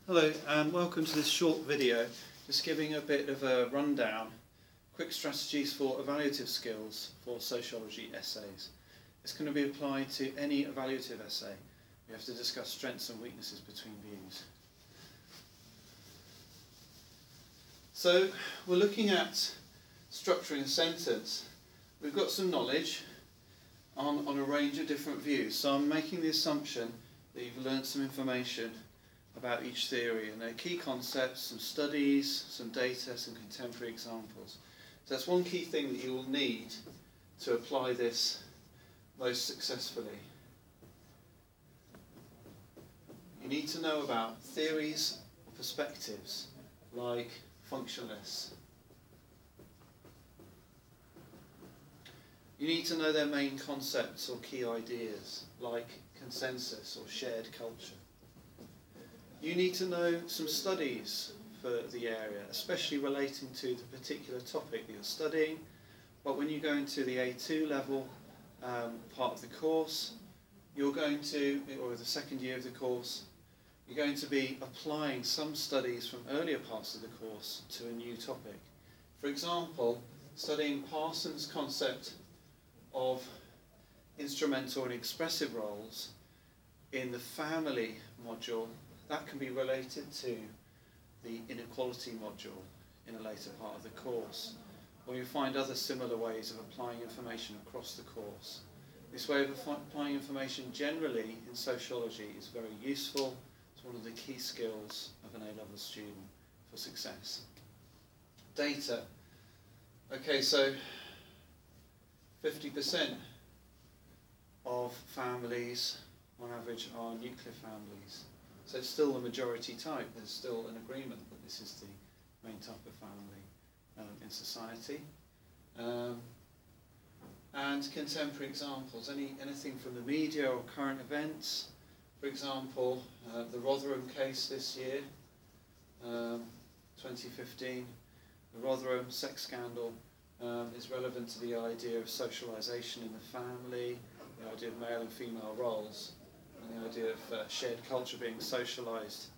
Hello and welcome to this short video, just giving a bit of a rundown, quick strategies for evaluative skills for sociology essays. It's going to be applied to any evaluative essay. We have to discuss strengths and weaknesses between views. So we're looking at structuring a sentence. We've got some knowledge on a range of different views. So I'm making the assumption that you've learned some information about each theory and their key concepts, some studies, some data, some contemporary examples. So that's one key thing that you will need to apply this most successfully. You need to know about theories or perspectives like functionalists. You need to know their main concepts or key ideas like consensus or shared culture. You need to know some studies for the area, especially relating to the particular topic that you're studying. But when you go into the A2 level part of the course, you're going to, or the second year of the course, you're going to be applying some studies from earlier parts of the course to a new topic. For example, studying Parsons' concept of instrumental and expressive roles in the family module, that can be related to the inequality module in a later part of the course. Or you find other similar ways of applying information across the course. This way of applying information generally in sociology is very useful. It's one of the key skills of an A-level student for success. Data. Okay, so 50% of families on average are nuclear families. So it's still the majority type. There's still an agreement that this is the main type of family in society. And contemporary examples, anything from the media or current events. For example, the Rotherham case this year, 2015, the Rotherham sex scandal is relevant to the idea of socialisation in the family, the idea of male and female roles, and the idea of shared culture being socialised,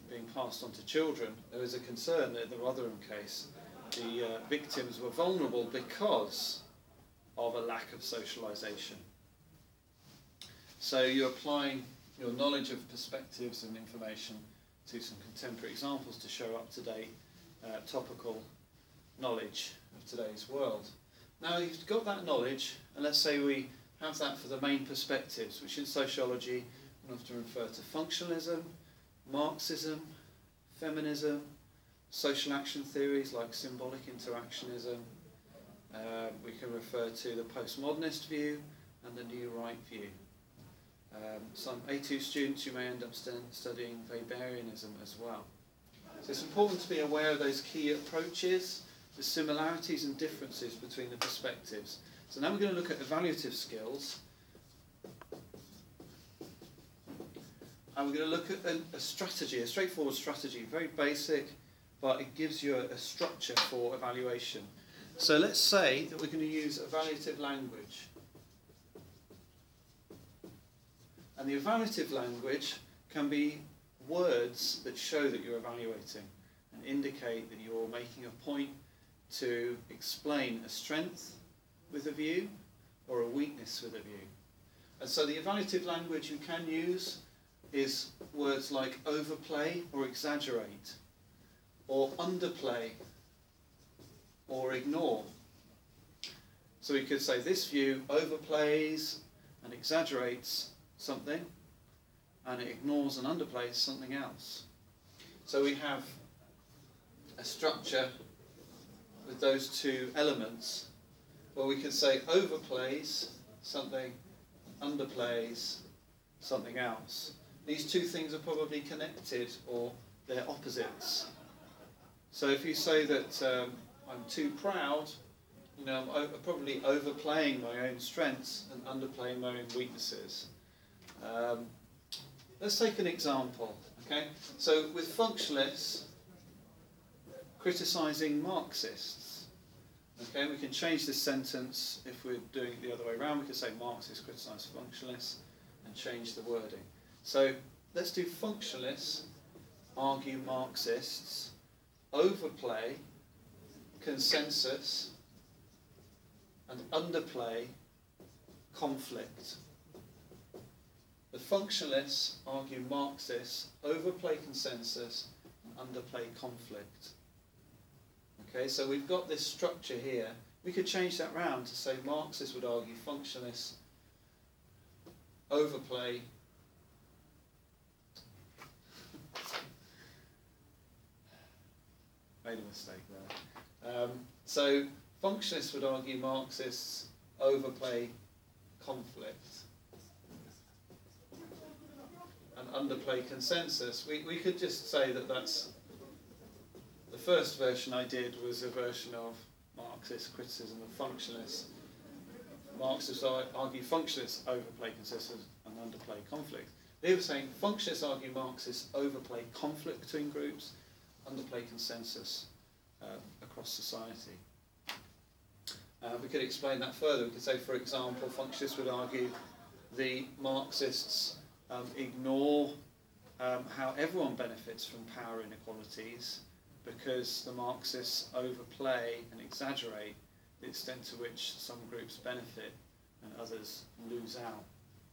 being passed on to children. There was a concern that in the Rotherham case, the victims were vulnerable because of a lack of socialisation. So you're applying your knowledge of perspectives and information to some contemporary examples to show up-to-date, topical knowledge of today's world. Now you've got that knowledge, and let's say we have that for the main perspectives, which in sociology we often refer to functionalism, Marxism, feminism, social action theories like symbolic interactionism. We can refer to the postmodernist view and the new right view. Some A2 students, you may end up studying Weberianism as well. So it's important to be aware of those key approaches, the similarities and differences between the perspectives. So now we're going to look at evaluative skills. And we're going to look at a strategy, a straightforward strategy, very basic, but it gives you a structure for evaluation. So let's say that we're going to use evaluative language. And the evaluative language can be words that show that you're evaluating and indicate that you're making a point to explain a strength with a view or a weakness with a view. And so the evaluative language you can use is words like overplay or exaggerate, or underplay or ignore. So we could say this view overplays and exaggerates something, and it ignores and underplays something else. So we have a structure with those two elements, where we could say overplays something, underplays something else. These two things are probably connected, or they're opposites. So if you say that I'm too proud, I'm probably overplaying my own strengths and underplaying my own weaknesses. Let's take an example. Okay, so with functionalists criticising Marxists. Okay, we can change this sentence. If we're doing it the other way around, we could say Marxists criticise functionalists and change the wording. So let's do functionalists argue Marxists overplay consensus and underplay conflict. The functionalists argue Marxists overplay consensus and underplay conflict. Okay, so we've got this structure here. We could change that round to say Marxists would argue functionalists overplay made a mistake there. So functionalists would argue Marxists overplay conflict and underplay consensus. We could just say that that's the first version I did was a version of Marxist criticism of functionalists. Marxists argue functionalists overplay consensus and underplay conflict. They were saying functionalists argue Marxists overplay conflict between groups, underplay consensus across society. We could explain that further. We could say, for example, functionalists would argue the Marxists ignore how everyone benefits from power inequalities because the Marxists overplay and exaggerate the extent to which some groups benefit and others lose out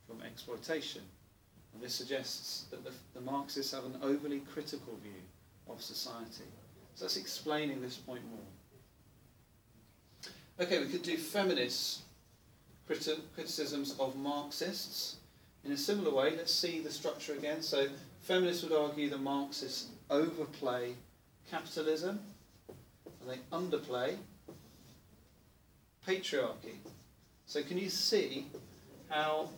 from exploitation. And this suggests that the Marxists have an overly critical view of society. So that's explaining this point more. Okay, we could do feminist criticisms of Marxists. In a similar way, let's see the structure again. So feminists would argue the Marxists overplay capitalism and they underplay patriarchy. So can you see how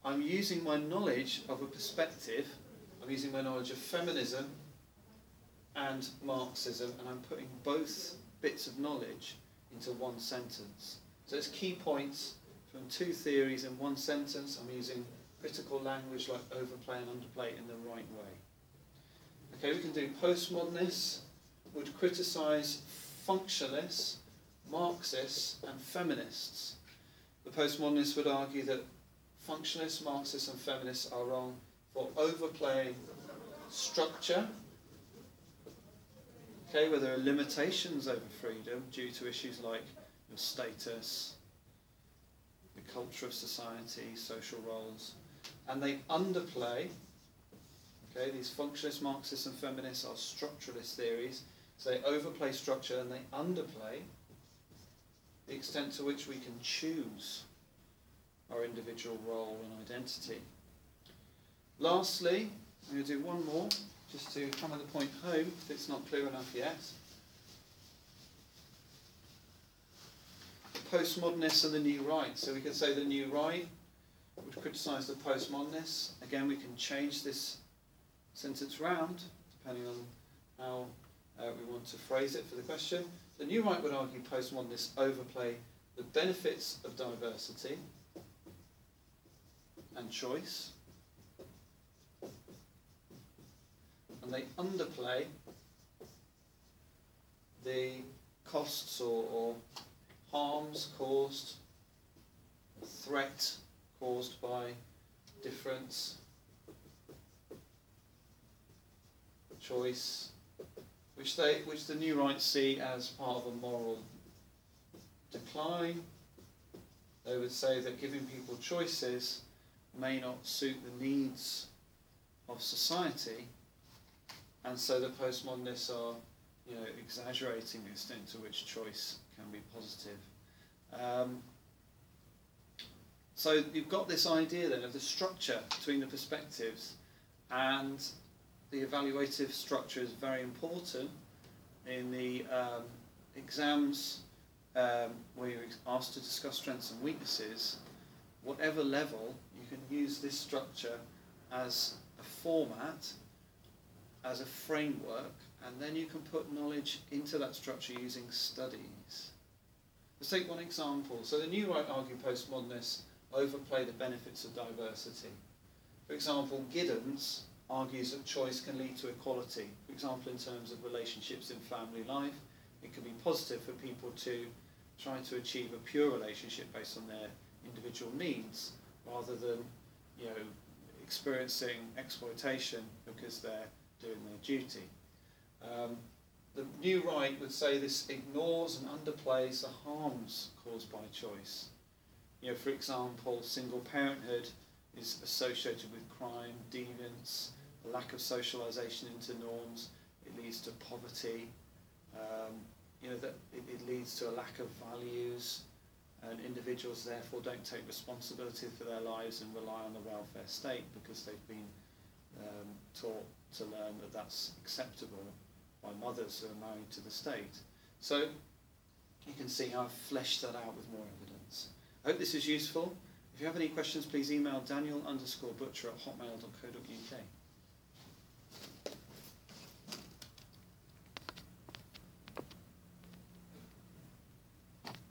I'm using my knowledge of a perspective, I'm using my knowledge of feminism and Marxism, and I'm putting both bits of knowledge into one sentence. So it's key points from two theories in one sentence. I'm using critical language like overplay and underplay in the right way. Okay, we can do postmodernists would criticise functionalists, Marxists and feminists. The postmodernists would argue that functionalists, Marxists and feminists are wrong for overplaying structure, okay, where there are limitations over freedom due to issues like your status, the culture of society, social roles, and they underplay, okay, these functionalists, Marxists and feminists are structuralist theories, so they overplay structure and they underplay the extent to which we can choose our individual role and identity. Lastly, I'm going to do one more, just to hammer the point home, if it's not clear enough yet. The postmodernists and the new right. So we can say the new right would criticise the postmodernists. Again, we can change this sentence round, depending on how we want to phrase it for the question. The new right would argue postmodernists overplay the benefits of diversity and choice, and they underplay the costs or harms caused, threat caused by difference, choice, which the new right see as part of a moral decline. They would say that giving people choices may not suit the needs of society, and so the postmodernists are, exaggerating the extent to which choice can be positive. So you've got this idea then of the structure between the perspectives, and the evaluative structure is very important in the exams where you're asked to discuss strengths and weaknesses. Whatever level, you can use this structure as a format, as a framework, and then you can put knowledge into that structure using studies. Let's take one example. So the new right argue postmodernists overplay the benefits of diversity. For example, Giddens argues that choice can lead to equality. For example, in terms of relationships in family life, it can be positive for people to try to achieve a pure relationship based on their individual needs, rather than experiencing exploitation because their doing their duty. The new right would say this ignores and underplays the harms caused by choice. You know, for example, single parenthood is associated with crime, deviance, a lack of socialisation into norms. It leads to poverty. You know, that it leads to a lack of values, and individuals therefore don't take responsibility for their lives and rely on the welfare state because they've been taught to learn that that's acceptable by mothers who are married to the state. So you can see how I've fleshed that out with more evidence. I hope this is useful. If you have any questions, please email daniel_butcher@hotmail.co.uk.